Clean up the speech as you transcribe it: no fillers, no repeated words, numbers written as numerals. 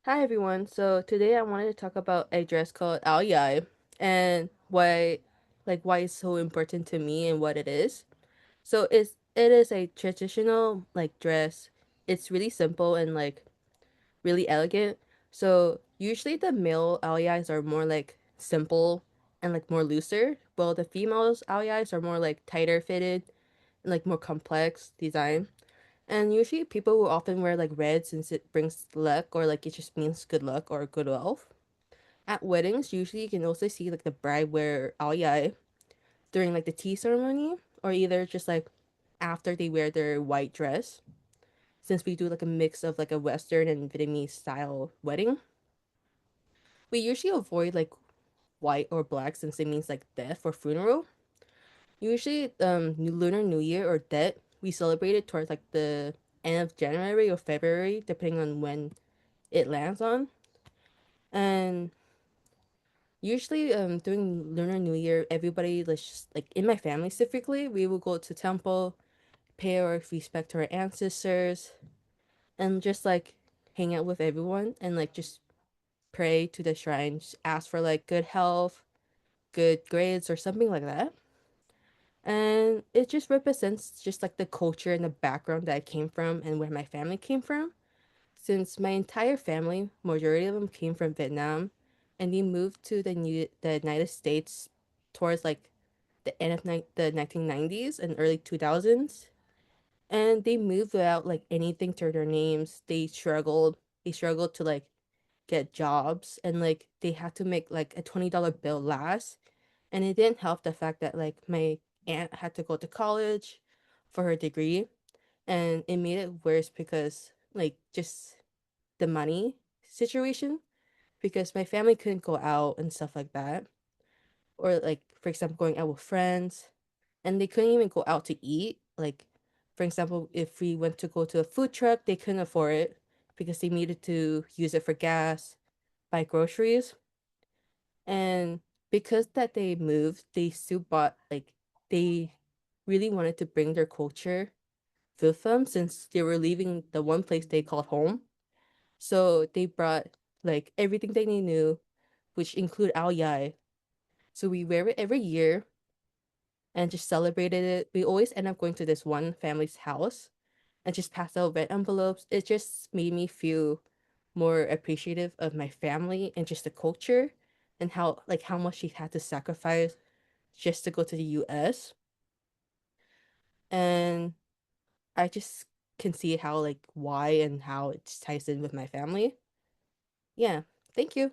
Hi everyone. So today I wanted to talk about a dress called Ao Yai and why it's so important to me and what it is. So it is a traditional dress. It's really simple and really elegant. So usually the male Ao Yais are more simple and more looser, while the females Ao Yais are more tighter fitted and more complex design. And usually people will often wear red since it brings luck or it just means good luck or good wealth. At weddings, usually you can also see the bride wear aoyai during the tea ceremony or either just after they wear their white dress. Since we do a mix of a Western and Vietnamese style wedding, we usually avoid white or black since it means death or funeral. Usually, Lunar New Year or Tet, we celebrate it towards the end of January or February, depending on when it lands on. And usually, during Lunar New Year, everybody, let's just in my family specifically, we will go to temple, pay our respect to our ancestors, and just hang out with everyone and just pray to the shrines, ask for good health, good grades, or something like that. And it just represents just the culture and the background that I came from and where my family came from. Since my entire family, majority of them came from Vietnam, and they moved to the United States towards the end of the 1990s and early 2000s, and they moved without anything to their names. They struggled to get jobs, and they had to make a $20 bill last, and it didn't help the fact that my aunt had to go to college for her degree, and it made it worse because just the money situation, because my family couldn't go out and stuff like that, or for example going out with friends, and they couldn't even go out to eat. For example, if we went to go to a food truck, they couldn't afford it because they needed to use it for gas, buy groceries. And because that they moved, they still bought they really wanted to bring their culture with them since they were leaving the one place they called home. So they brought everything that they knew, which include Ao Yai. So we wear it every year and just celebrated it. We always end up going to this one family's house and just pass out red envelopes. It just made me feel more appreciative of my family and just the culture and how much she had to sacrifice just to go to the US. And I just can see how why and how it ties in with my family. Yeah. Thank you.